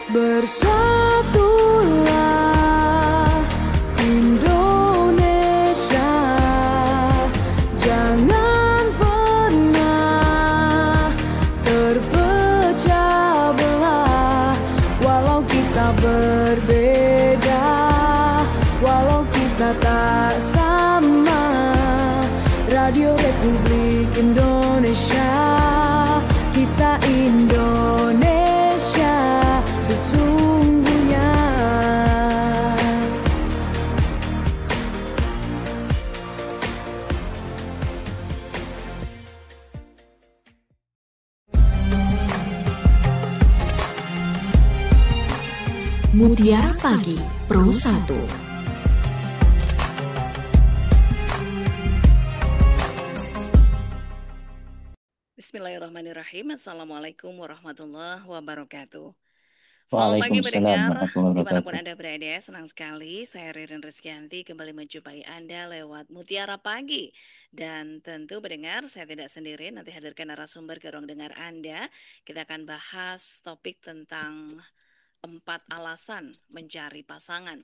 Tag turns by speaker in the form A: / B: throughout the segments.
A: Bersatulah Indonesia, jangan pernah terpecah belah. Walau kita berbeda, walau kita tak sama, Radio Republik Indonesia, kita Indonesia sesungguhnya.
B: Mutiara Pagi Pro 1.
C: Bismillahirrahmanirrahim. Assalamualaikum warahmatullahi wabarakatuh. Selamat pagi pendengar, dimanapun Anda berada. Senang sekali saya Ririn Rizkyanti kembali menjumpai Anda lewat Mutiara Pagi. Dan tentu pendengar, saya tidak sendiri, nanti hadirkan narasumber ke ruang dengar Anda. Kita akan bahas topik tentang 4 alasan mencari pasangan.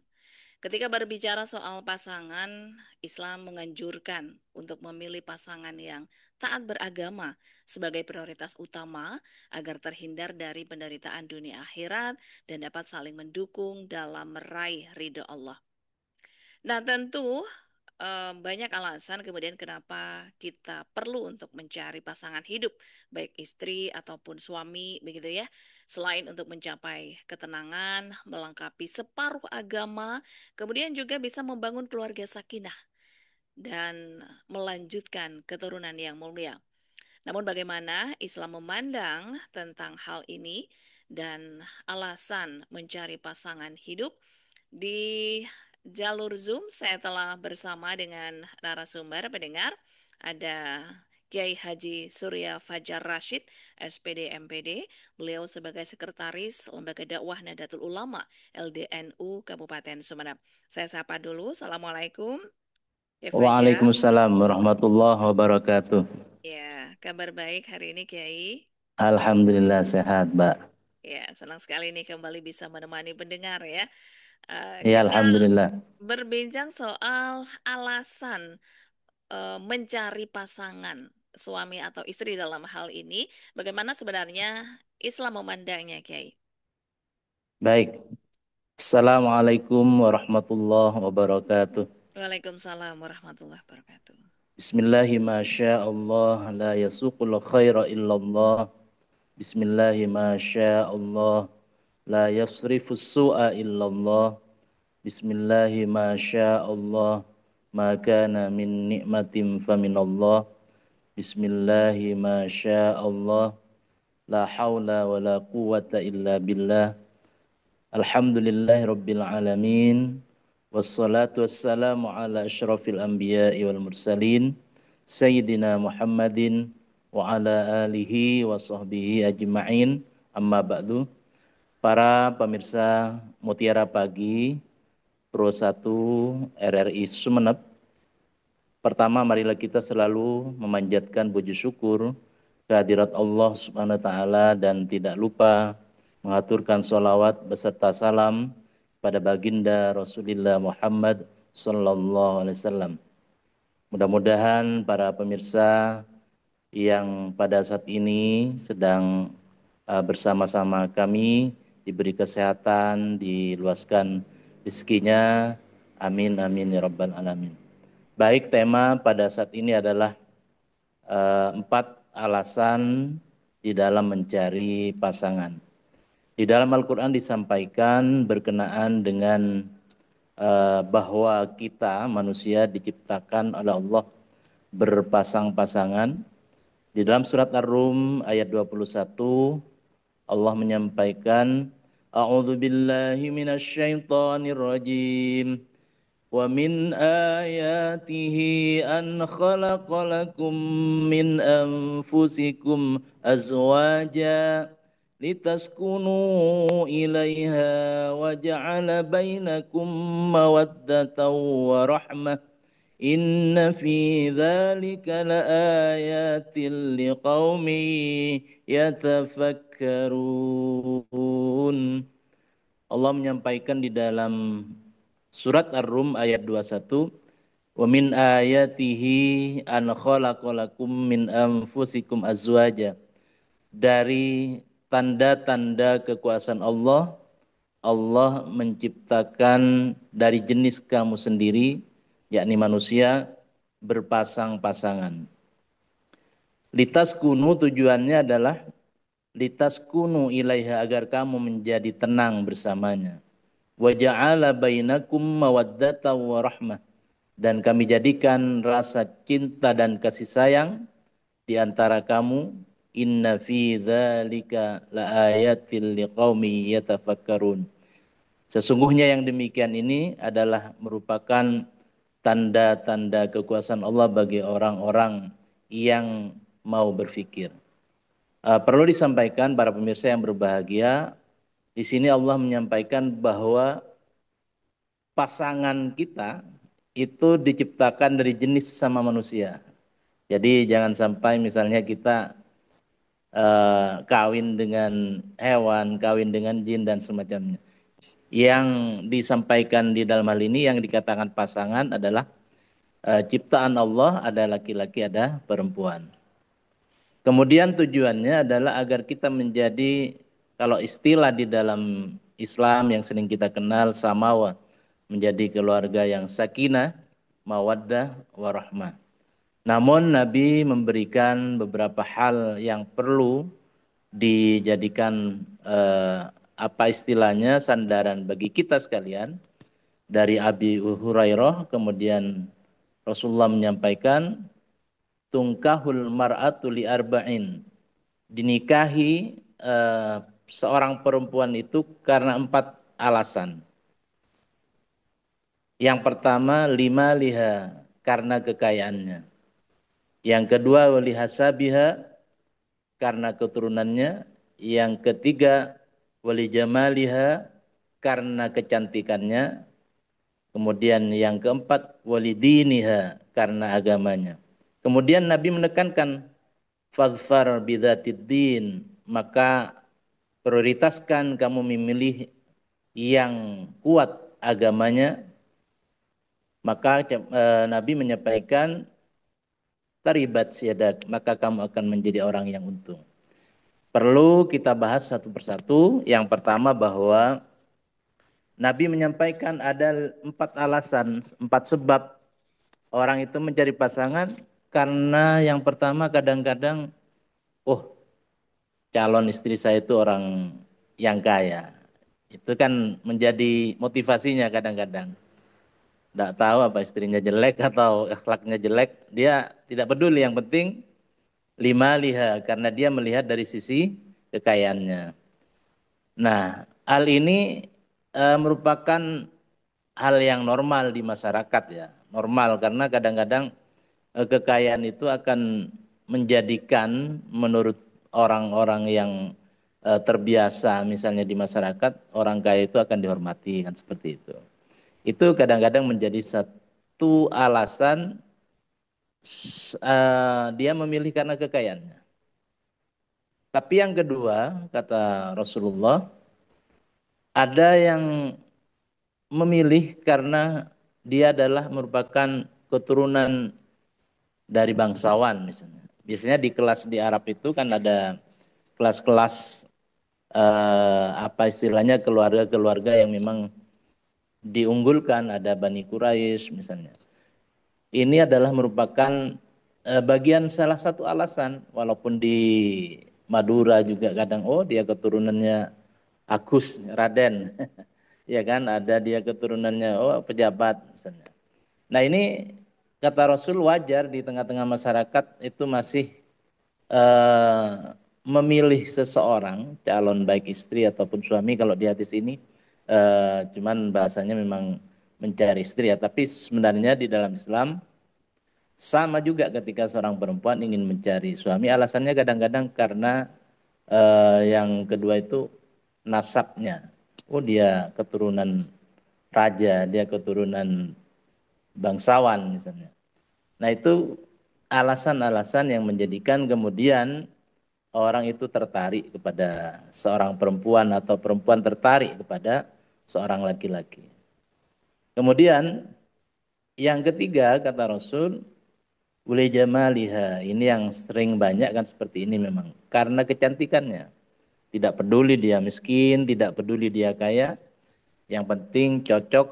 C: Ketika berbicara soal pasangan, Islam menganjurkan untuk memilih pasangan yang taat beragama sebagai prioritas utama agar terhindar dari penderitaan dunia akhirat dan dapat saling mendukung dalam meraih ridho Allah. Nah, tentu banyak alasan kemudian kenapa kita perlu untuk mencari pasangan hidup, baik istri ataupun suami, begitu ya. Selain untuk mencapai ketenangan, melengkapi separuh agama, kemudian juga bisa membangun keluarga sakinah dan melanjutkan keturunan yang mulia. Namun bagaimana Islam memandang tentang hal ini dan alasan mencari pasangan hidup? Di jalur Zoom saya telah bersama dengan narasumber pendengar. Ada Kiai Haji Surya Fajar Rashid, SPD MPD. Beliau sebagai sekretaris Lembaga Dakwah Nahdlatul Ulama LDNU Kabupaten Sumeneb. Saya sapa dulu. Assalamualaikum.
D: Waalaikumsalam warahmatullahi wabarakatuh.
C: Ya, kabar baik hari ini Kiai.
D: Alhamdulillah sehat, Mbak.
C: Ya, senang sekali nih kembali bisa menemani pendengar ya.
D: Ya,
C: Kita
D: alhamdulillah.
C: berbincang soal alasan mencari pasangan suami atau istri dalam hal ini. Bagaimana sebenarnya Islam memandangnya, Kiai?
D: Baik. Assalamualaikum warahmatullahi wabarakatuh.
C: Waalaikumsalam warahmatullahi wabarakatuh.
D: Bismillahi masyaallah la yasuqul khaira illallah. Bismillahi masyaallah la yasrifus su'a illallah. Bismillahi masyaallah ma kana min ni'matin faminallah. Bismillahi masyaallah la haula wa la quwwata illa billah. Alhamdulillahi rabbil alamin. Wassalatu wassalamu ala asyrafil anbiya'i wal mursalin Sayyidina Muhammadin wa ala alihi wa sahbihi ajma'in. Amma ba'du. Para pemirsa Mutiara Pagi Pro 1 RRI Sumeneb, pertama marilah kita selalu memanjatkan puji syukur kehadirat Allah Subhanahu wa taala dan tidak lupa mengaturkan sholawat beserta salam pada baginda Rasulullah Muhammad sallallahu alaihi wasallam. Mudah-mudahan para pemirsa yang pada saat ini sedang bersama-sama kami diberi kesehatan, diluaskan rezekinya. Amin amin ya rabbal alamin. Baik, tema pada saat ini adalah 4 alasan di dalam mencari pasangan. Di dalam Al-Quran disampaikan berkenaan dengan bahwa kita manusia diciptakan oleh Allah berpasang-pasangan. Di dalam surat Ar-Rum ayat 21 Allah menyampaikan, A'udzu billahi minasyaitonir rajim. Wa min ayatihi an khalaqa lakum min anfusikum azwaja litaskunu ilaiha wa ja'ala bainakum mawaddatan wa rahmah. Inna fi dzalika laayatin liqaumin yatafakkarun. Allah menyampaikan di dalam surat Ar-Rum ayat 21, wa min ayatihi an khalaqalakum min anfusikum azwaja. Dari tanda-tanda kekuasaan Allah, Allah menciptakan dari jenis kamu sendiri, yakni manusia, berpasang-pasangan. Litaskunu tujuannya adalah litaskunu ilaiha, agar kamu menjadi tenang bersamanya. Wa ja'ala bainakum mawaddatan wa rahmah, dan kami jadikan rasa cinta dan kasih sayang di antara kamu. Inna fi dzalika laayatil liqaumi yatafakkarun. Sesungguhnya yang demikian ini adalah merupakan tanda-tanda kekuasaan Allah bagi orang-orang yang mau berfikir. Perlu disampaikan para pemirsa yang berbahagia, di sini Allah menyampaikan bahwa pasangan kita itu diciptakan dari jenis sama manusia. Jadi jangan sampai misalnya kita kawin dengan hewan, kawin dengan jin dan semacamnya. Yang disampaikan di dalam hal ini, yang dikatakan pasangan adalah ciptaan Allah, ada laki-laki, ada perempuan. Kemudian tujuannya adalah agar kita menjadi, kalau istilah di dalam Islam yang sering kita kenal, samawa, menjadi keluarga yang sakinah, mawaddah, warahmah. Namun Nabi memberikan beberapa hal yang perlu dijadikan apa istilahnya sandaran bagi kita sekalian. Dari Abi Hurairah kemudian Rasulullah menyampaikan, tungkahul mar'atu li arba'in, dinikahi seorang perempuan itu karena 4 alasan. Yang pertama, lima liha, karena kekayaannya. Yang kedua, walihasabiha, karena keturunannya. Yang ketiga, walijamaliha, karena kecantikannya. Kemudian yang keempat, walidiniha, karena agamanya. Kemudian Nabi menekankan, fadfar bidzatid din, maka prioritaskan kamu memilih yang kuat agamanya. Maka Nabi menyampaikan, taribat siadak, maka kamu akan menjadi orang yang untung. Perlu kita bahas satu persatu. Yang pertama, bahwa Nabi menyampaikan ada 4 alasan, 4 sebab orang itu mencari pasangan. Karena yang pertama, kadang-kadang, calon istri saya itu orang yang kaya. Itu kan menjadi motivasinya kadang-kadang. Tidak tahu apa istrinya jelek atau akhlaknya jelek, dia tidak peduli, yang penting lima liha, karena dia melihat dari sisi kekayaannya. Nah, hal ini merupakan hal yang normal di masyarakat ya, normal, karena kadang-kadang kekayaan itu akan menjadikan menurut orang-orang yang terbiasa misalnya di masyarakat, orang kaya itu akan dihormati, kan seperti itu. Itu kadang-kadang menjadi satu alasan dia memilih karena kekayaannya. Tapi yang kedua, kata Rasulullah, ada yang memilih karena dia adalah merupakan keturunan dari bangsawan misalnya. Biasanya di kelas di Arab itu kan ada kelas-kelas apa istilahnya, keluarga-keluarga yang memang diunggulkan, ada Bani Quraisy misalnya. Ini adalah merupakan bagian salah satu alasan, walaupun di Madura juga kadang dia keturunannya Agus Raden, ya kan, ada dia keturunannya pejabat misalnya. Nah ini kata Rasul wajar di tengah-tengah masyarakat itu masih memilih seseorang calon baik istri ataupun suami. Kalau di hadis ini cuman bahasanya memang mencari istri ya, tapi sebenarnya di dalam Islam sama juga ketika seorang perempuan ingin mencari suami, alasannya kadang-kadang karena yang kedua itu nasabnya. Dia keturunan raja, dia keturunan bangsawan misalnya. Nah itu alasan-alasan yang menjadikan kemudian orang itu tertarik kepada seorang perempuan atau perempuan tertarik kepada seorang laki-laki. Kemudian yang ketiga kata Rasul, uli jamaliha. Ini yang sering banyak kan seperti ini memang. Karena kecantikannya. Tidak peduli dia miskin, tidak peduli dia kaya. Yang penting cocok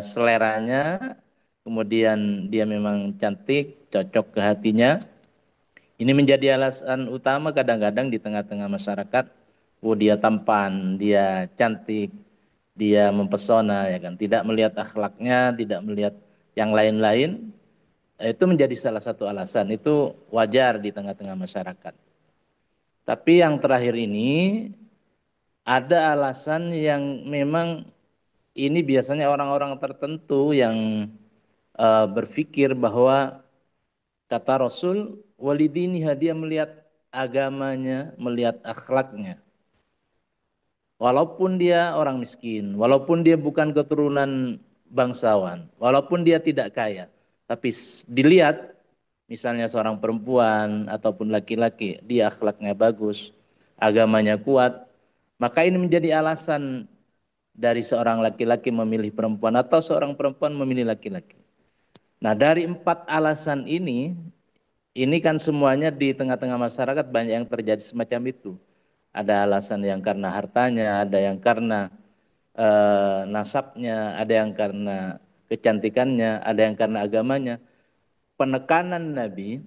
D: seleranya. Kemudian dia memang cantik, cocok ke hatinya. Ini menjadi alasan utama kadang-kadang di tengah-tengah masyarakat. Oh, dia tampan, dia cantik, dia mempesona, ya kan. Tidak melihat akhlaknya, tidak melihat yang lain-lain. Itu menjadi salah satu alasan. Itu wajar di tengah-tengah masyarakat. Tapi yang terakhir ini ada alasan yang memang ini biasanya orang-orang tertentu yang berpikir bahwa kata Rasul, walidini dia melihat agamanya, melihat akhlaknya. Walaupun dia orang miskin, walaupun dia bukan keturunan bangsawan, walaupun dia tidak kaya, tapi dilihat misalnya seorang perempuan ataupun laki-laki, dia akhlaknya bagus, agamanya kuat, maka ini menjadi alasan dari seorang laki-laki memilih perempuan atau seorang perempuan memilih laki-laki. Nah, dari 4 alasan ini kan semuanya di tengah-tengah masyarakat banyak yang terjadi semacam itu. Ada alasan yang karena hartanya, ada yang karena nasabnya, ada yang karena kecantikannya, ada yang karena agamanya. Penekanan Nabi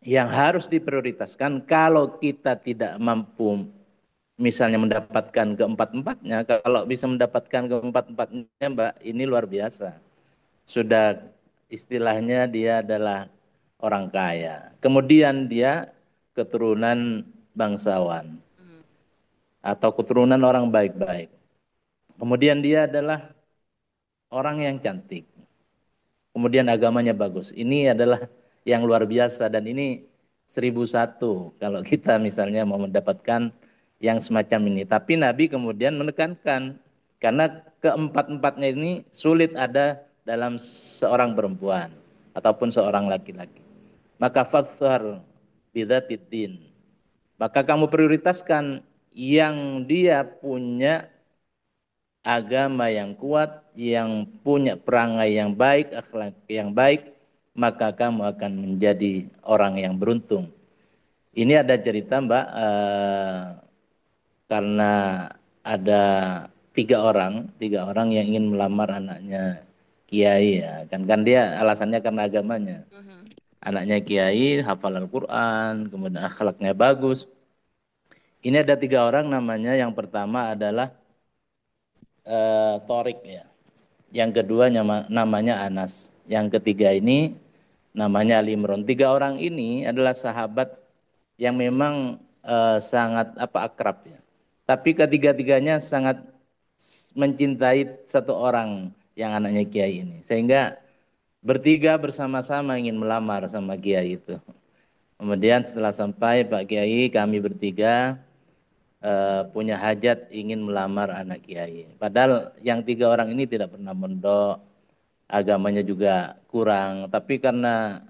D: yang harus diprioritaskan kalau kita tidak mampu misalnya mendapatkan keempat-empatnya, kalau bisa mendapatkan keempat-empatnya Mbak, ini luar biasa. Sudah istilahnya dia adalah orang kaya. Kemudian dia keturunan bangsawan atau keturunan orang baik-baik. Kemudian dia adalah orang yang cantik. Kemudian agamanya bagus. Ini adalah yang luar biasa dan ini 1001 kalau kita misalnya mau mendapatkan yang semacam ini. Tapi Nabi kemudian menekankan karena keempat-empatnya ini sulit ada dalam seorang perempuan ataupun seorang laki-laki. Maka fadhfar bidzatiddin. Maka kamu prioritaskan yang dia punya agama yang kuat, yang punya perangai yang baik, akhlak yang baik, maka kamu akan menjadi orang yang beruntung. Ini ada cerita Mbak, karena ada tiga orang yang ingin melamar anaknya kiai ya, kan dia alasannya karena agamanya. Anaknya kiai, hafal Al-Quran, kemudian akhlaknya bagus. Ini ada tiga orang namanya, yang pertama adalah Torik ya. Yang kedua namanya Anas. Yang ketiga ini namanya Ali Imron. Tiga orang ini adalah sahabat yang memang sangat akrab ya. Tapi ketiga-tiganya sangat mencintai satu orang yang anaknya kiai ini. Sehingga bertiga bersama-sama ingin melamar sama kiai itu. Kemudian setelah sampai, Pak Kiai, kami bertiga punya hajat ingin melamar anak kiai. Padahal yang tiga orang ini tidak pernah mondok, agamanya juga kurang. Tapi karena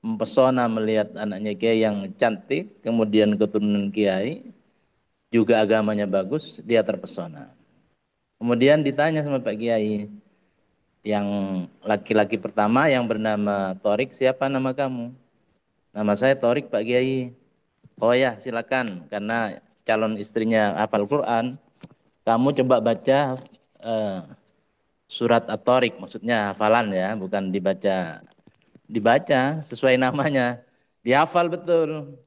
D: mempesona melihat anaknya kiai yang cantik, kemudian keturunan kiai, juga agamanya bagus, dia terpesona. Kemudian ditanya sama Pak Kiai, yang laki-laki pertama yang bernama Torik, siapa nama kamu? Nama saya Torik Pak Kiai. Oh ya silakan, karena calon istrinya hafal Quran, kamu coba baca surat At-Tariq, maksudnya hafalan ya, bukan dibaca sesuai namanya, dihafal betul.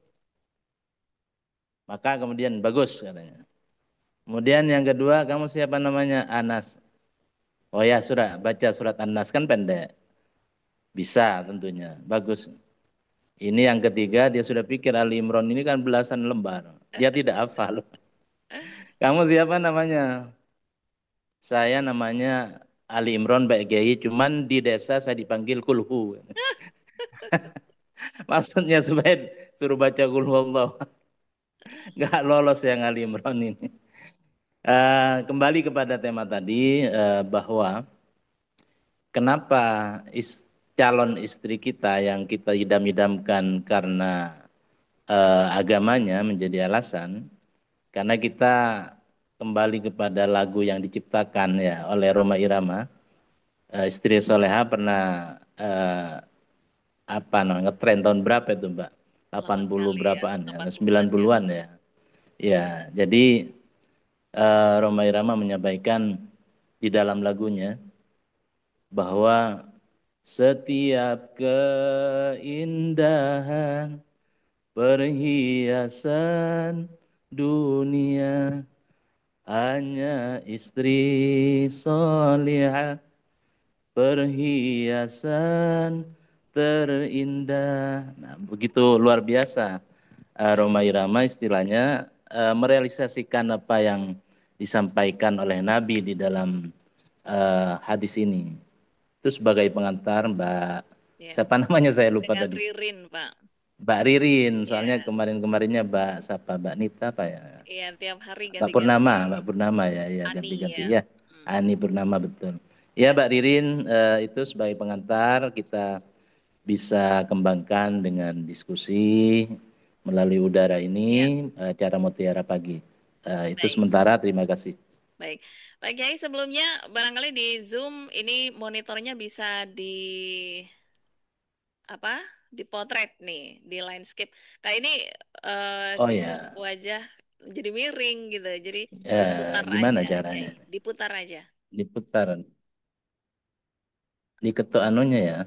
D: Maka kemudian bagus katanya. Kemudian yang kedua, kamu siapa namanya? Anas. Oh ya sudah, baca surat An-Nas, kan pendek. Bisa tentunya, bagus. Ini yang ketiga, dia sudah pikir Ali Imron ini kan belasan lembar. Dia tidak hafal. Kamu siapa namanya? Saya namanya Ali Imron Baik Kiai, cuman di desa saya dipanggil Kulhu. Maksudnya supaya suruh baca Kulhu Allah. Nggak lolos yang Ali Imron ini. Kembali kepada tema tadi, bahwa kenapa calon istri kita yang kita idam-idamkan karena agamanya menjadi alasan, karena kita kembali kepada lagu yang diciptakan ya oleh Rhoma Irama. Istri Soleha pernah apa namanya ngetren tahun berapa itu Mbak?
C: Lama
D: 80
C: sekali ya,
D: berapaan ya,
C: 80-an ya.
D: 90-an ya. Ya, jadi Rhoma Irama menyampaikan di dalam lagunya bahwa setiap keindahan perhiasan dunia hanya istri solihah perhiasan terindah. Nah, begitu luar biasa Rhoma Irama istilahnya merealisasikan apa yang disampaikan oleh Nabi di dalam hadis ini. Itu sebagai pengantar Mbak,
C: Ya.
D: siapa namanya saya lupa
C: Dengan
D: tadi.
C: Ririn, Pak.
D: Mbak Ririn, soalnya
C: Ya.
D: kemarin-kemarinnya Mbak siapa, Mbak Nita apa ya?
C: Iya, tiap hari
D: Mbak
C: ganti-ganti.
D: Purnama, Mbak Purnama ya, ya
C: Ani
D: ganti-ganti
C: ya.
D: ya.
C: Hmm.
D: Ani Purnama betul. Ya
C: Ya.
D: Mbak Ririn, itu sebagai pengantar kita bisa kembangkan dengan diskusi melalui udara ini cara Mutiara Pagi. Itu
C: Baik.
D: sementara, terima kasih.
C: Baik, Pak Kiai sebelumnya barangkali di Zoom ini monitornya bisa apa? Dipotret nih, di landscape. Kayak ini
D: Oh ya,
C: wajah jadi miring gitu. Jadi diputar
D: gimana
C: aja,
D: caranya?
C: Kiai. Diputar aja.
D: Diputar, diketuk anunya ya.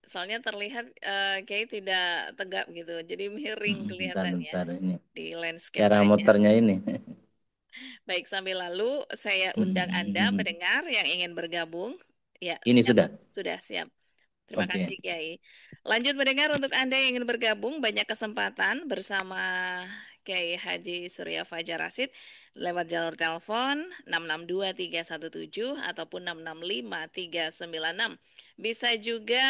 C: Soalnya terlihat Kiai tidak tegap gitu. Jadi miring
D: Bentar,
C: kelihatannya
D: bentar ini.
C: di landscape
D: Cara
C: aja.
D: muternya ini.
C: Baik, sambil lalu saya undang Anda pendengar yang ingin bergabung. Ya,
D: Ini
C: siap.
D: sudah.
C: Sudah siap. Terima
D: Oke.
C: kasih Kiai. Lanjut mendengar untuk Anda yang ingin bergabung banyak kesempatan bersama Kiai Haji Surya Fajar Rasid lewat jalur telepon 662 317 ataupun 665 396. Bisa juga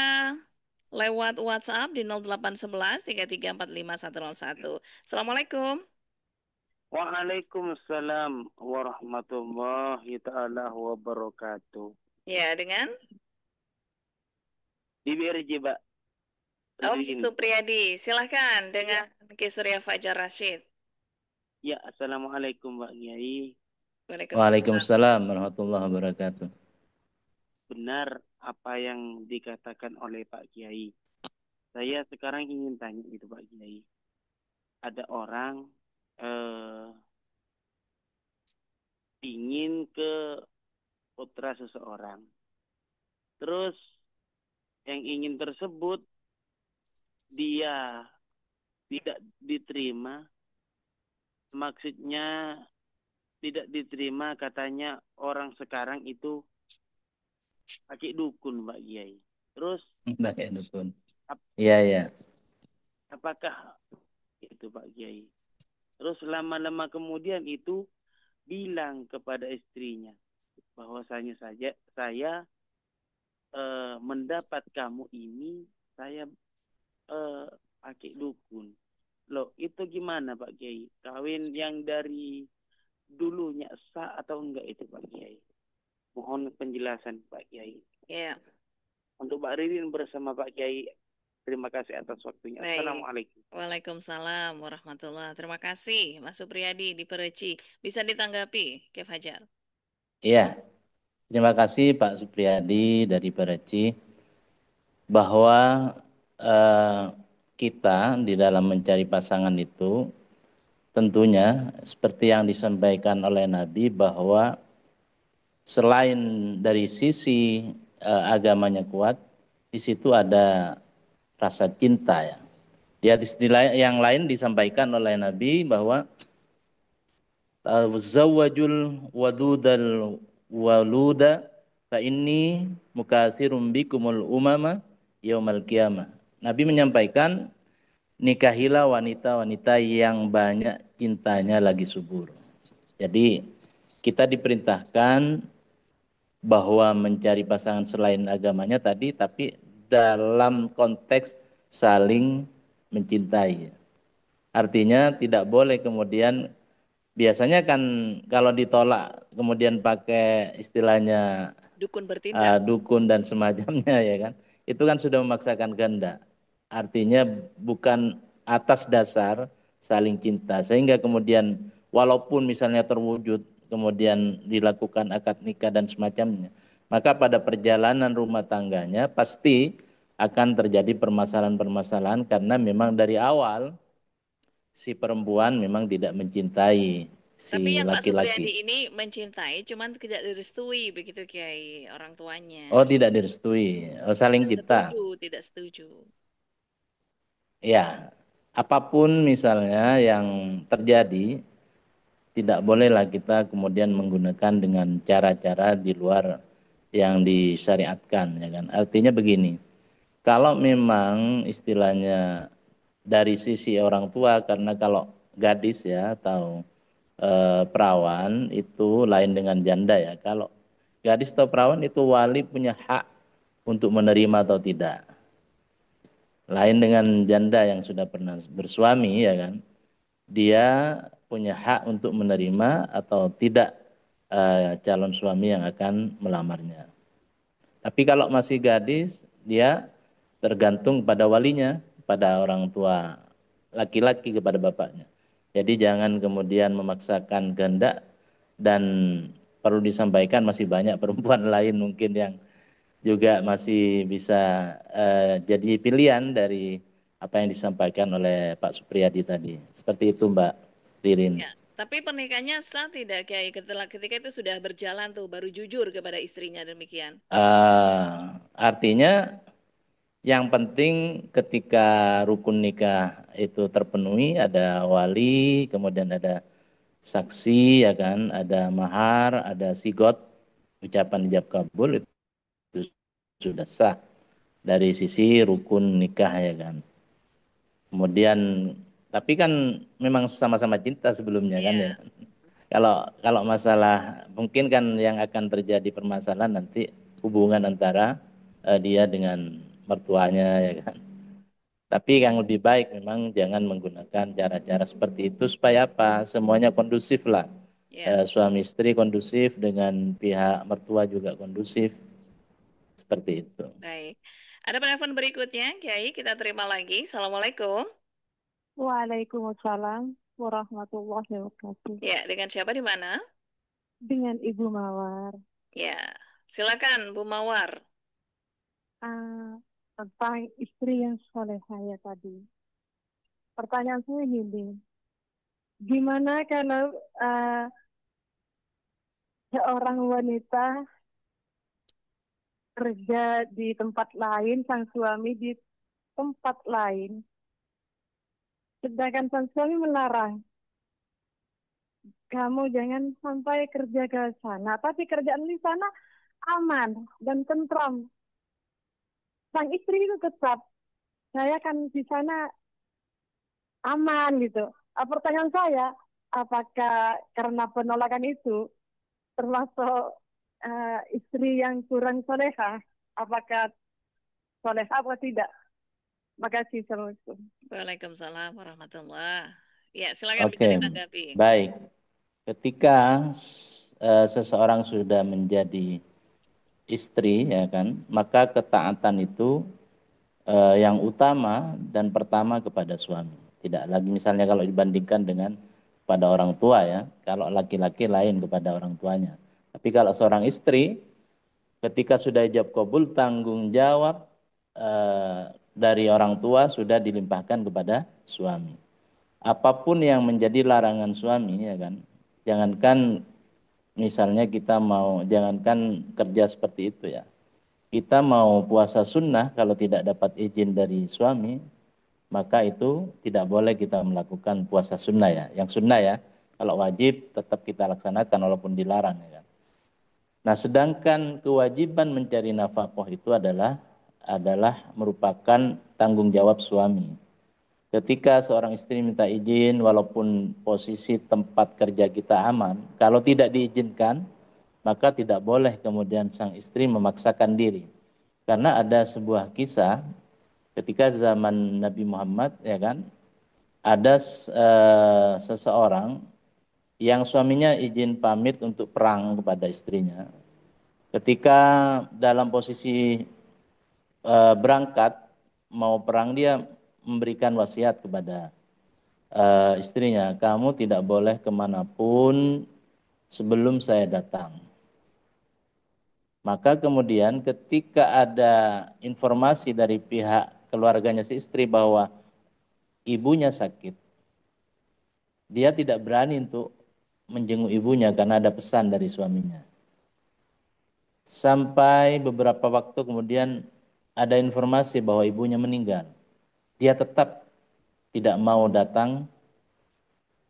C: lewat WhatsApp di 0811 101. Assalamualaikum.
E: Waalaikumsalam warahmatullahi taala wabarakatuh.
C: Ya, dengan
E: Di BRJ, Pak.
C: Oh, itu Priyadi. Silahkan dengan Ki Surya Fajar Rashid.
E: Ya, assalamualaikum Pak Kiai.
D: Waalaikumsalam warahmatullahi wabarakatuh.
E: Benar apa yang dikatakan oleh Pak Kiai. Saya sekarang ingin tanya gitu Pak Kiai. Ada orang ingin ke putra seseorang. Terus yang ingin tersebut dia tidak diterima. Maksudnya tidak diterima, katanya orang sekarang itu pakai dukun Mbak Kiai. Terus
D: pakai dukun. Iya, iya.
E: Apakah itu Pak Kiai? Terus lama-lama kemudian itu bilang kepada istrinya bahwasanya saya mendapat kamu ini saya pakai dukun. Loh, itu gimana Pak Kiai? Kawin yang dari dulunya sah atau enggak itu Pak Kiai? Mohon penjelasan Pak Kiai.
C: Iya.
E: Untuk Mbak Ririn bersama Pak Kiai, terima kasih atas waktunya.
C: Baik.
E: Assalamualaikum.
C: Waalaikumsalam warahmatullahi. Terima kasih Mas Supriyadi di Pereci. Bisa ditanggapi, Ke Fajar?
D: Iya. Terima kasih Pak Supriyadi dari Pereci bahwa kita di dalam mencari pasangan itu tentunya seperti yang disampaikan oleh Nabi bahwa selain dari sisi agamanya kuat, di situ ada rasa cinta ya. Di hadis yang lain disampaikan oleh Nabi bahwa zawajul wadudal waluda fa inni mukatsirum bikumul umama yaumal qiyamah. Nabi menyampaikan nikahilah wanita-wanita yang banyak cintanya lagi subur. Jadi kita diperintahkan bahwa mencari pasangan selain agamanya tadi, tapi dalam konteks saling mencintai. Artinya tidak boleh kemudian, biasanya kan kalau ditolak kemudian pakai istilahnya
C: dukun bertindak,
D: dukun dan semacamnya ya kan, itu kan sudah memaksakan kehendak. Artinya bukan atas dasar saling cinta, sehingga kemudian walaupun misalnya terwujud kemudian dilakukan akad nikah dan semacamnya, maka pada perjalanan rumah tangganya pasti akan terjadi permasalahan-permasalahan karena memang dari awal si perempuan memang tidak mencintai
C: Tapi
D: si
C: yang Pak
D: laki-laki.
C: Supriyadi ini mencintai, cuman tidak direstui begitu Kiai orang tuanya.
D: Oh, tidak direstui, oh, saling
C: Tidak
D: cinta.
C: setuju, tidak setuju.
D: Ya, apapun misalnya yang terjadi, tidak bolehlah kita kemudian menggunakan dengan cara-cara di luar yang disyariatkan, ya kan. Artinya begini, kalau memang istilahnya dari sisi orang tua, karena kalau gadis ya atau perawan itu lain dengan janda ya. Kalau gadis atau perawan itu wali punya hak untuk menerima atau tidak. Lain dengan janda yang sudah pernah bersuami ya kan. Dia punya hak untuk menerima atau tidak calon suami yang akan melamarnya. Tapi kalau masih gadis, dia tergantung pada walinya, pada orang tua laki-laki kepada bapaknya. Jadi jangan kemudian memaksakan kehendak, dan perlu disampaikan masih banyak perempuan lain mungkin yang juga masih bisa jadi pilihan dari apa yang disampaikan oleh Pak Supriyadi tadi. Seperti itu Mbak Ririn.
C: Ya, tapi pernikahannya sah tidak Kiai ketika itu sudah berjalan tuh baru jujur kepada istrinya demikian.
D: Artinya yang penting ketika rukun nikah itu terpenuhi, ada wali, kemudian ada saksi, ya kan, ada mahar, ada sigot, ucapan ijab kabul, itu sudah sah dari sisi rukun nikah, ya kan. Kemudian, tapi kan memang sama-sama cinta sebelumnya kan ya.
C: Iya,
D: Kalau kalau masalah mungkin kan yang akan terjadi permasalahan nanti hubungan antara dia dengan mertuanya ya kan. Tapi yang lebih baik memang jangan menggunakan cara-cara seperti itu supaya apa? Semuanya kondusif lah.
C: ya,
D: Suami istri kondusif, dengan pihak mertua juga kondusif, seperti itu.
C: baik. Ada penelpon berikutnya, Kiai, kita terima lagi. Assalamualaikum.
F: Waalaikumsalam warahmatullahi wabarakatuh.
C: Ya, dengan siapa di mana?
F: Dengan Ibu Mawar.
C: Ya, silakan Bu Mawar.
F: Tentang istri yang solehah ya tadi. Pertanyaan saya gini, gimana kalau seorang wanita kerja di tempat lain, sang suami di tempat lain, sedangkan sang suami melarang, kamu jangan sampai kerja ke sana, tapi kerjaan di sana aman dan tentram. Sang istri itu tetap, saya kan di sana aman gitu. Pertanyaan saya, apakah karena penolakan itu termasuk istri yang kurang soleha? Apakah soleha atau tidak? Makasih. Assalamualaikum.
C: Waalaikumsalam warahmatullahi. Ya, silakan bisa
D: Oke,
C: ditanggapi.
D: baik. Ketika seseorang sudah menjadi istri, ya kan, maka ketaatan itu yang utama dan pertama kepada suami. Tidak lagi misalnya kalau dibandingkan dengan pada orang tua ya, kalau laki-laki lain kepada orang tuanya. Tapi kalau seorang istri, ketika sudah ijab kabul, tanggung jawab dari orang tua sudah dilimpahkan kepada suami. Apapun yang menjadi larangan suami, ya kan, jangankan misalnya kita mau, jangankan kerja seperti itu ya, kita mau puasa sunnah kalau tidak dapat izin dari suami, maka itu tidak boleh kita melakukan puasa sunnah ya. Yang sunnah ya, kalau wajib tetap kita laksanakan walaupun dilarang ya kan. Nah, sedangkan kewajiban mencari nafkah itu adalah merupakan tanggung jawab suami. Ketika seorang istri minta izin walaupun posisi tempat kerja kita aman, kalau tidak diizinkan, maka tidak boleh kemudian sang istri memaksakan diri. Karena ada sebuah kisah ketika zaman Nabi Muhammad ya kan, ada seseorang yang suaminya izin pamit untuk perang kepada istrinya. Ketika dalam posisi berangkat mau perang, dia memberikan wasiat kepada istrinya, kamu tidak boleh kemanapun sebelum saya datang. Maka kemudian ketika ada informasi dari pihak keluarganya si istri bahwa ibunya sakit, dia tidak berani untuk menjenguk ibunya karena ada pesan dari suaminya. Sampai beberapa waktu kemudian ada informasi bahwa ibunya meninggal. Dia tetap tidak mau datang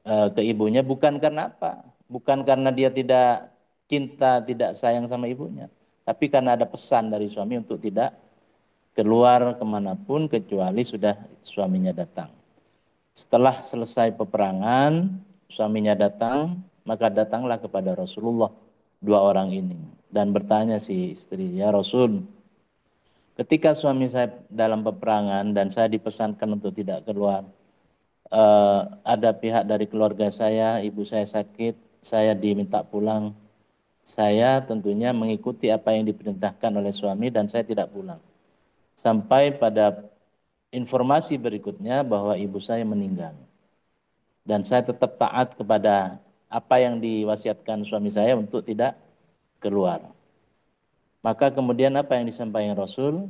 D: ke ibunya, bukan karena apa? Bukan karena dia tidak cinta, tidak sayang sama ibunya, tapi karena ada pesan dari suami untuk tidak keluar kemanapun kecuali sudah suaminya datang. Setelah selesai peperangan, suaminya datang, maka datanglah kepada Rasulullah dua orang ini dan bertanya si istri, ya Rasul, ketika suami saya dalam peperangan dan saya dipesankan untuk tidak keluar, ada pihak dari keluarga saya, ibu saya sakit, saya diminta pulang. Saya tentunya mengikuti apa yang diperintahkan oleh suami dan saya tidak pulang. Sampai pada informasi berikutnya bahwa ibu saya meninggal. Dan saya tetap taat kepada apa yang diwasiatkan suami saya untuk tidak keluar. Maka kemudian apa yang disampaikan Rasul?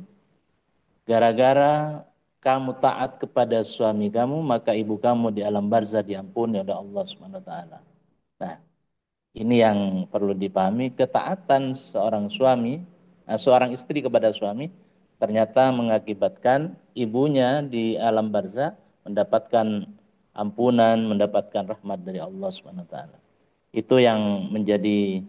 D: Gara-gara kamu taat kepada suami kamu, maka ibu kamu di alam barzah diampuni oleh Allah Subhanahu wa taala. Nah, ini yang perlu dipahami, ketaatan seorang suami, seorang istri kepada suami ternyata mengakibatkan ibunya di alam barzah mendapatkan ampunan, mendapatkan rahmat dari Allah Subhanahu wa taala. Itu yang menjadi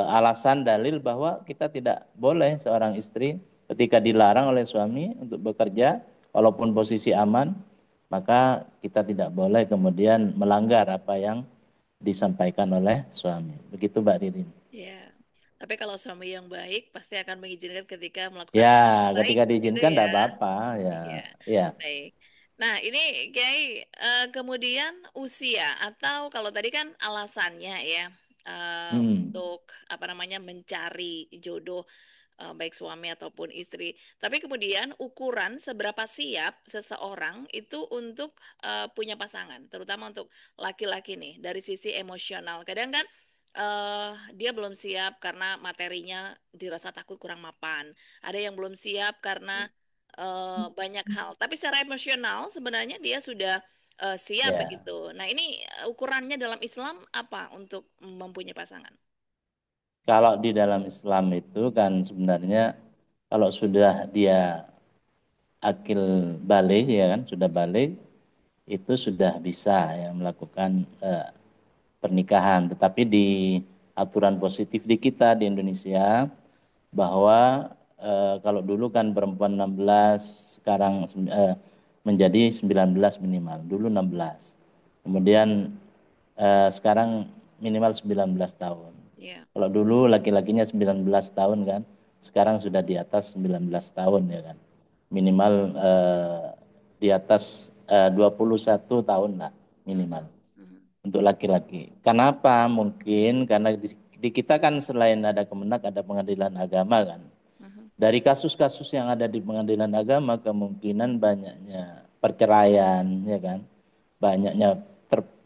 D: alasan dalil bahwa kita tidak boleh seorang istri ketika dilarang oleh suami untuk bekerja walaupun posisi aman, maka kita tidak boleh kemudian melanggar apa yang disampaikan oleh suami. Begitu Mbak Ririn.
C: Ya, tapi kalau suami yang baik pasti akan mengizinkan ketika melakukan
D: Ya,
C: baik
D: ketika
C: gitu
D: diizinkan tidak
C: ya.
D: apa-apa. Ya,
C: Iya,
D: ya.
C: baik. Nah, ini Kiai, kemudian usia atau kalau tadi kan alasannya ya untuk apa namanya mencari jodoh baik suami ataupun istri. Tapi kemudian ukuran seberapa siap seseorang itu untuk punya pasangan, terutama untuk laki-laki nih dari sisi emosional. Kadang kan dia belum siap karena materinya dirasa takut kurang mapan. Ada yang belum siap karena banyak hal. Tapi secara emosional sebenarnya dia sudah siap
D: Ya.
C: begitu. Nah, ini ukurannya dalam Islam apa untuk mempunyai pasangan?
D: Kalau di dalam Islam itu kan sebenarnya kalau sudah dia akil balik ya kan, sudah balik itu sudah bisa ya melakukan pernikahan. Tetapi di aturan positif di kita di Indonesia bahwa kalau dulu kan perempuan 16, sekarang menjadi 19 minimal. Dulu 16. Kemudian sekarang minimal 19 tahun.
C: Ya.
D: Kalau dulu laki-lakinya 19 tahun kan, sekarang sudah di atas 19 tahun ya kan. Minimal di atas 21 tahun lah minimal untuk laki-laki. Kenapa? Mungkin karena di kita kan selain ada Kemenak ada pengadilan agama kan. Dari kasus-kasus yang ada di pengadilan agama kemungkinan banyaknya perceraian ya kan. Banyaknya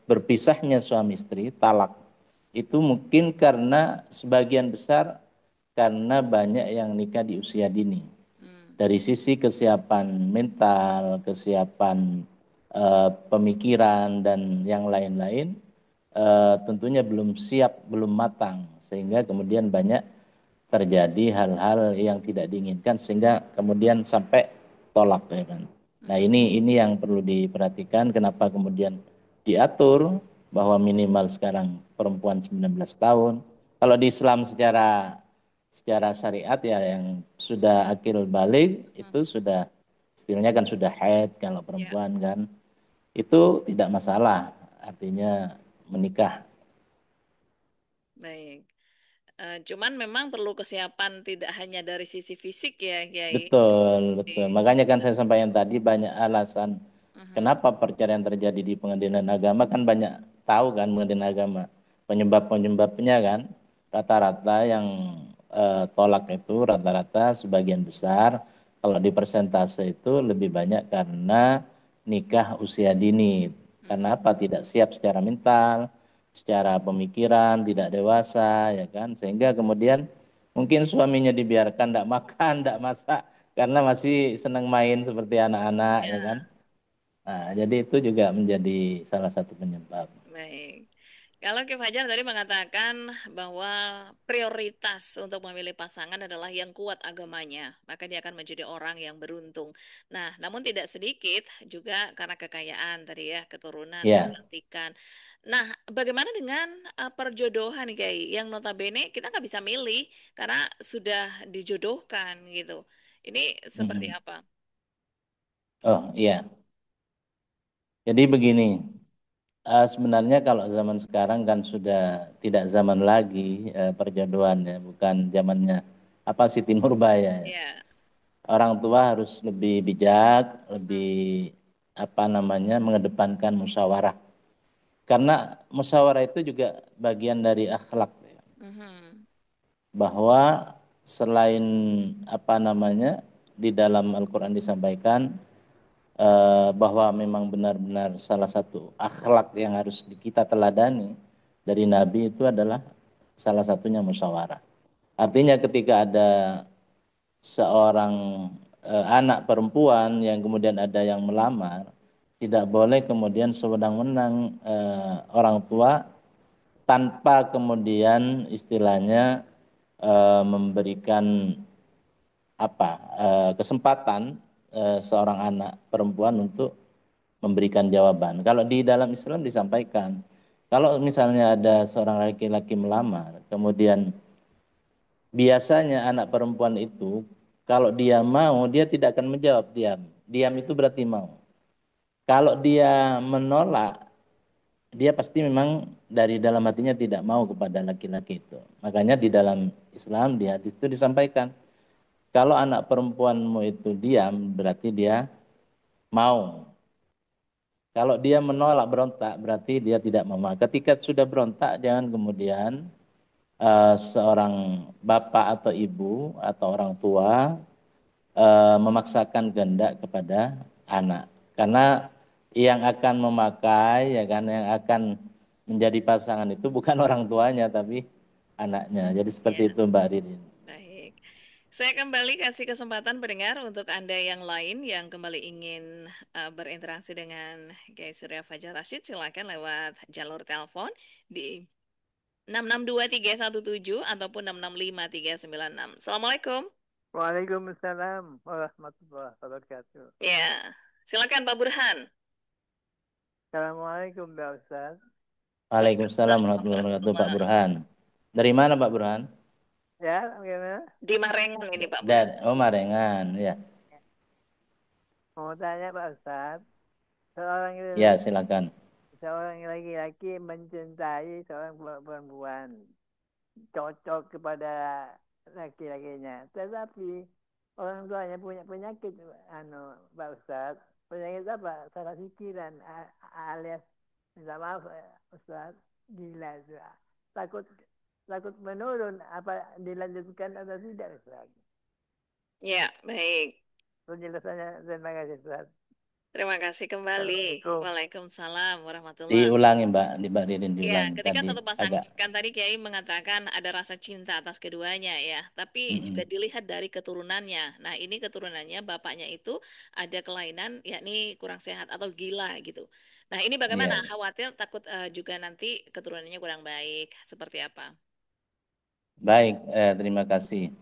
D: berpisahnya suami istri, talak. Itu mungkin karena sebagian besar karena banyak yang nikah di usia dini. Dari sisi kesiapan mental, kesiapan pemikiran dan yang lain-lain tentunya belum siap, belum matang sehingga kemudian banyak terjadi hal-hal yang tidak diinginkan sehingga kemudian sampai tolak ya kan. Nah, ini yang perlu diperhatikan kenapa kemudian diatur bahwa minimal sekarang perempuan 19 tahun. Kalau di Islam secara syariat ya yang sudah akil balik itu sudah istilahnya kan sudah haid kalau perempuan kan. Itu tidak masalah, artinya menikah.
C: Baik. Cuman memang perlu kesiapan tidak hanya dari sisi fisik ya, Kiai.
D: Betul, betul. Makanya kan saya sampaikan tadi banyak alasan kenapa perceraian terjadi di pengadilan agama kan banyak tahu kan pengadilan agama. Penyebab-penyebabnya kan rata-rata yang tolak itu rata-rata sebagian besar kalau di persentase itu lebih banyak karena nikah usia dini. Karena apa? Tidak siap secara mental, secara pemikiran, tidak dewasa, ya kan, sehingga kemudian mungkin suaminya dibiarkan tidak makan, tidak masak, karena masih senang main seperti anak-anak, ya kan.
C: Ya,
D: Nah, jadi itu juga menjadi salah satu penyebab.
C: baik. Kalau Ki Fajar tadi mengatakan bahwa prioritas untuk memilih pasangan adalah yang kuat agamanya, maka dia akan menjadi orang yang beruntung. Nah, namun tidak sedikit juga karena kekayaan tadi ya, keturunan,
D: Ya.
C: kecantikan. Nah, bagaimana dengan perjodohan Kiai yang notabene kita nggak bisa milih karena sudah dijodohkan gitu. Ini seperti
D: Mm-mm.
C: apa?
D: Oh iya, jadi begini, sebenarnya kalau zaman sekarang kan sudah tidak zaman lagi perjodohan ya, bukan zamannya apa Siti Nurbaya ya.
C: Ya.
D: Orang tua harus lebih bijak,
C: Mhm.
D: lebih apa namanya mengedepankan musyawarah. Karena musyawarah itu juga bagian dari akhlak ya.
C: Mhm.
D: Bahwa selain apa namanya di dalam Al-Qur'an disampaikan bahwa memang benar-benar salah satu akhlak yang harus kita teladani dari Nabi itu adalah salah satunya musyawarah. Artinya ketika ada seorang anak perempuan yang kemudian ada yang melamar, tidak boleh kemudian sewenang-wenang orang tua tanpa kemudian istilahnya memberikan apa kesempatan seorang anak perempuan untuk memberikan jawaban. Kalau di dalam Islam disampaikan, kalau misalnya ada seorang laki-laki melamar, kemudian biasanya anak perempuan itu kalau dia mau, dia tidak akan menjawab diam. Diam itu berarti mau. Kalau dia menolak, dia pasti memang dari dalam hatinya tidak mau kepada laki-laki itu. Makanya di dalam Islam di hadis itu disampaikan, kalau anak perempuanmu itu diam, berarti dia mau. Kalau dia menolak berontak, berarti dia tidak mau. Ketika sudah berontak, jangan kemudian seorang bapak atau ibu atau orang tua memaksakan kehendak kepada anak. Karena yang akan memakai, ya kan, yang akan menjadi pasangan itu bukan orang tuanya, tapi anaknya. Jadi seperti
C: Ya.
D: itu Mbak Ridin.
C: Baik. Saya kembali kasih kesempatan pendengar untuk Anda yang lain yang kembali ingin berinteraksi dengan Kiai Surya Fajar Rashid, silakan lewat jalur telepon di 662 317 ataupun 665 396. Assalamualaikum.
G: Waalaikumsalam warahmatullahi wabarakatuh.
C: Ya, silakan Pak Burhan.
G: Assalamualaikum Mbak Ustaz.
D: Waalaikumsalam warahmatullahi wabarakatuh Pak Burhan. Dari mana Pak Burhan?
G: Ya, bagaimana?
C: Di Marengan ini Pak Burhan.
D: Oh Marengan, ya.
G: Mau tanya Pak Ustaz,
D: Ya silakan.
G: seorang laki-laki mencintai seorang perempuan, cocok kepada laki-lakinya, tetapi orang tuanya punya penyakit, Pak Ustaz. Penyakit apa? Salah pikiran alias, minta maaf Ustaz, gila itu. Takut takut menurun, apa dilanjutkan atau tidak Ustaz?
C: Ya, baik.
G: Penjelasannya terima kasih Ustaz.
C: Terima kasih kembali.
G: Assalamualaikum.
C: Waalaikumsalam warahmatullahi wabarakatuh.
D: Diulangi Mbak Ridin,
C: Ya,
D: diulangi
C: ketika
D: tadi
C: satu pasangan
D: agak.
C: kan tadi Kiai mengatakan ada rasa cinta atas keduanya ya, tapi juga dilihat dari keturunannya. Nah, ini keturunannya bapaknya itu ada kelainan yakni kurang sehat atau gila gitu. Nah, ini bagaimana?
D: Iya.
C: Khawatir takut juga nanti keturunannya kurang baik, seperti apa?
D: Baik, terima kasih.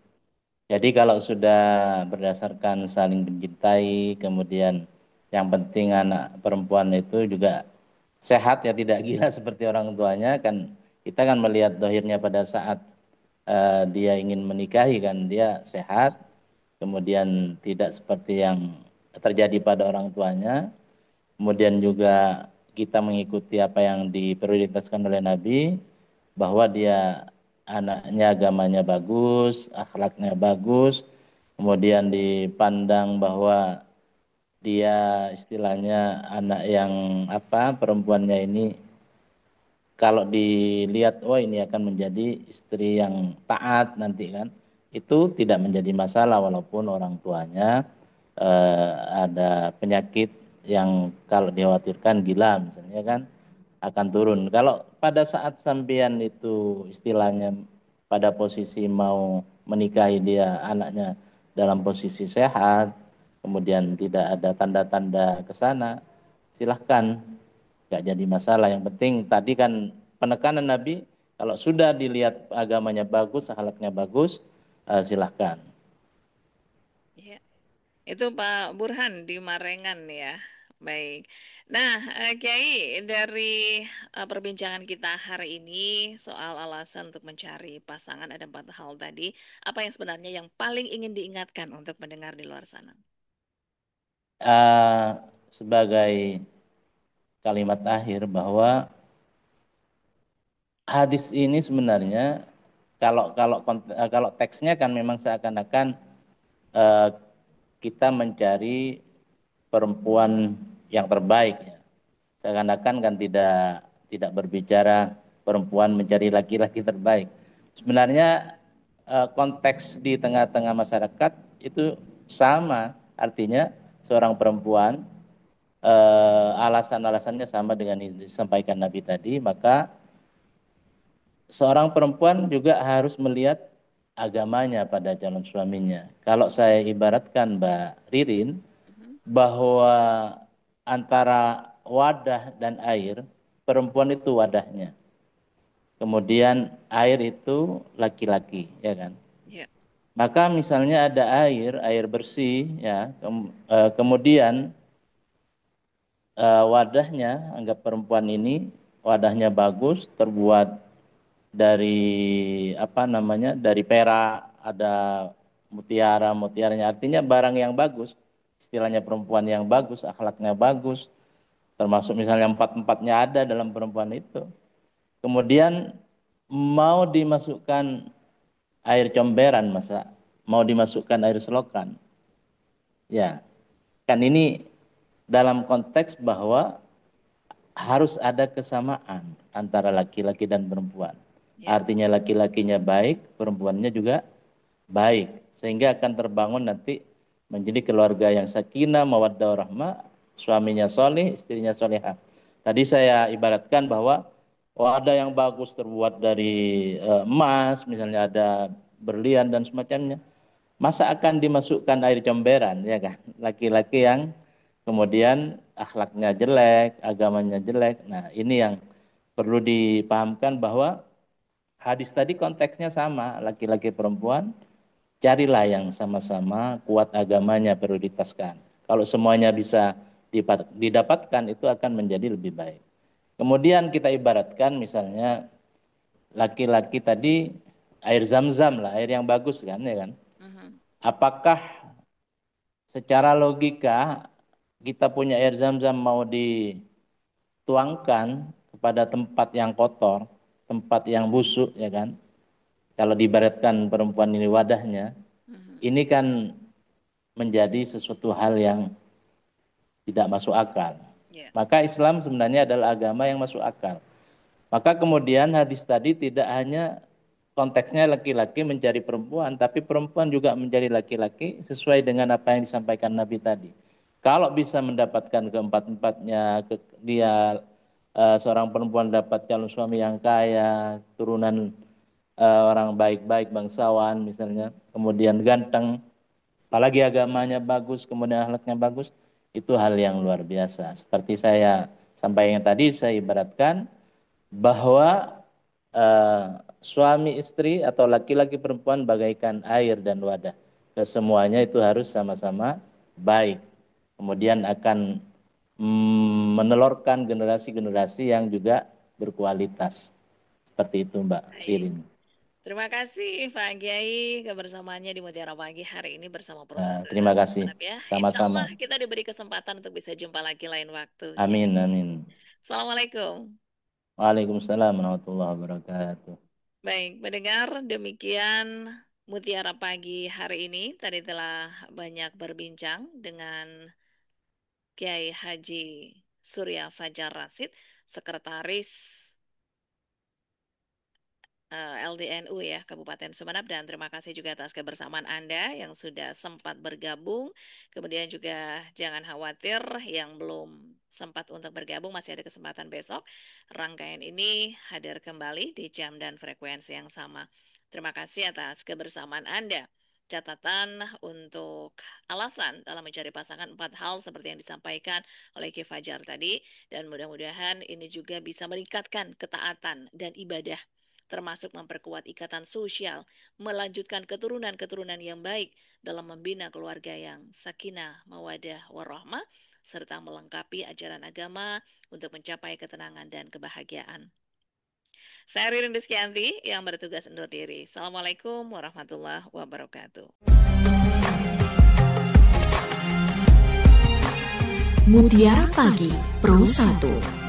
D: Jadi kalau sudah berdasarkan saling mencintai, kemudian yang penting anak perempuan itu juga sehat ya, tidak gila seperti orang tuanya, kan kita kan melihat dohirnya pada saat dia ingin menikahi, kan dia sehat, kemudian tidak seperti yang terjadi pada orang tuanya, kemudian juga kita mengikuti apa yang diprioritaskan oleh Nabi, bahwa dia anaknya agamanya bagus, akhlaknya bagus, kemudian dipandang bahwa dia istilahnya anak yang apa, perempuannya ini kalau dilihat, oh ini akan menjadi istri yang taat nanti kan, itu tidak menjadi masalah walaupun orang tuanya ada penyakit yang kalau dikhawatirkan gila misalnya kan. akan turun. Kalau pada saat sampean itu istilahnya pada posisi mau menikahi dia anaknya dalam posisi sehat, kemudian tidak ada tanda-tanda ke sana, silahkan, nggak jadi masalah. Yang penting tadi kan penekanan Nabi, kalau sudah dilihat agamanya bagus, akhlaknya bagus, silahkan.
C: Ya. Itu Pak Burhan di Marengan ya. Baik. Nah, Kiai, dari perbincangan kita hari ini soal alasan untuk mencari pasangan ada 4 hal tadi. Apa yang sebenarnya yang paling ingin diingatkan untuk mendengar di luar sana?
D: Sebagai kalimat akhir bahwa hadis ini sebenarnya kalau teksnya kan memang seakan-akan eh, kita mencari perempuan yang terbaik ya. Seakan-akan kan tidak berbicara perempuan mencari laki-laki terbaik. Sebenarnya konteks di tengah-tengah masyarakat itu sama, artinya seorang perempuan alasan-alasannya sama dengan yang disampaikan Nabi tadi, maka seorang perempuan juga harus melihat agamanya pada calon suaminya. Kalau saya ibaratkan Mbak Ririn, bahwa antara wadah dan air, perempuan itu wadahnya. Kemudian air itu laki-laki, ya kan?
C: Ya.
D: Maka misalnya ada air bersih, ya, kemudian wadahnya, anggap perempuan ini wadahnya bagus, terbuat dari apa namanya, dari perak, ada mutiaranya, artinya barang yang bagus, istilahnya perempuan yang bagus, akhlaknya bagus, termasuk misalnya empat-empatnya ada dalam perempuan itu. Kemudian mau dimasukkan air comberan, masa mau dimasukkan air selokan, ya kan ini dalam konteks bahwa harus ada kesamaan antara laki-laki dan perempuan.
C: Ya.
D: Artinya laki-lakinya baik, perempuannya juga baik, sehingga akan terbangun nanti menjadi keluarga yang sakinah, mawaddah, warahmah, suaminya soleh, istrinya solehah. Tadi saya ibaratkan bahwa ada yang bagus terbuat dari emas, misalnya ada berlian dan semacamnya. Masa akan dimasukkan air comberan, ya kan? Laki-laki yang kemudian akhlaknya jelek, agamanya jelek. Nah, ini yang perlu dipahamkan bahwa hadis tadi konteksnya sama, laki-laki perempuan, carilah yang sama-sama kuat agamanya prioritaskan. Kalau semuanya bisa didapatkan, itu akan menjadi lebih baik. Kemudian kita ibaratkan misalnya laki-laki tadi air zam-zam lah, air yang bagus kan, ya kan? Apakah secara logika kita punya air zam-zam mau dituangkan kepada tempat yang kotor, tempat yang busuk, ya kan? Kalau diibaratkan perempuan ini wadahnya, ini kan menjadi sesuatu hal yang tidak masuk akal. Maka Islam sebenarnya adalah agama yang masuk akal. Maka kemudian hadis tadi tidak hanya konteksnya laki-laki mencari perempuan, tapi perempuan juga mencari laki-laki sesuai dengan apa yang disampaikan Nabi tadi. Kalau bisa mendapatkan keempat-empatnya, dia seorang perempuan dapat calon suami yang kaya, turunan orang baik-baik, bangsawan misalnya, kemudian ganteng, apalagi agamanya bagus, kemudian akhlaknya bagus, itu hal yang luar biasa. Seperti saya sampaikan tadi, saya ibaratkan bahwa suami istri atau laki-laki perempuan bagaikan air dan wadah. Kesemuanya itu harus sama-sama baik. Kemudian akan menelurkan generasi-generasi yang juga berkualitas. Seperti itu Mbak Sirin.
C: Terima kasih Pak Kiai kebersamaannya di Mutiara Pagi hari ini bersama Perusahaan.
D: Terima kasih.
C: Ya.
D: Sama-sama.
C: Insya Allah kita diberi kesempatan untuk bisa jumpa lagi lain waktu.
D: Amin, amin.
C: Assalamualaikum.
D: Waalaikumsalam warahmatullahi wabarakatuh.
C: Baik, mendengar demikian Mutiara Pagi hari ini tadi telah banyak berbincang dengan Kiai Haji Surya Fajar Rasid, Sekretaris LDNU ya Kabupaten Sumeneb, dan terima kasih juga atas kebersamaan Anda yang sudah sempat bergabung. Kemudian juga jangan khawatir yang belum sempat untuk bergabung, masih ada kesempatan besok. Rangkaian ini hadir kembali di jam dan frekuensi yang sama. Terima kasih atas kebersamaan Anda. Catatan untuk alasan dalam mencari pasangan 4 hal seperti yang disampaikan oleh Ki Fajar tadi. Dan mudah-mudahan ini juga bisa meningkatkan ketaatan dan ibadah, termasuk memperkuat ikatan sosial, melanjutkan keturunan-keturunan yang baik dalam membina keluarga yang sakinah, mawadah, warahmah, serta melengkapi ajaran agama untuk mencapai ketenangan dan kebahagiaan. Saya Ririn Rizkyanti yang bertugas undur diri. Assalamualaikum warahmatullahi wabarakatuh.
B: Mutiara Pagi Pro 1.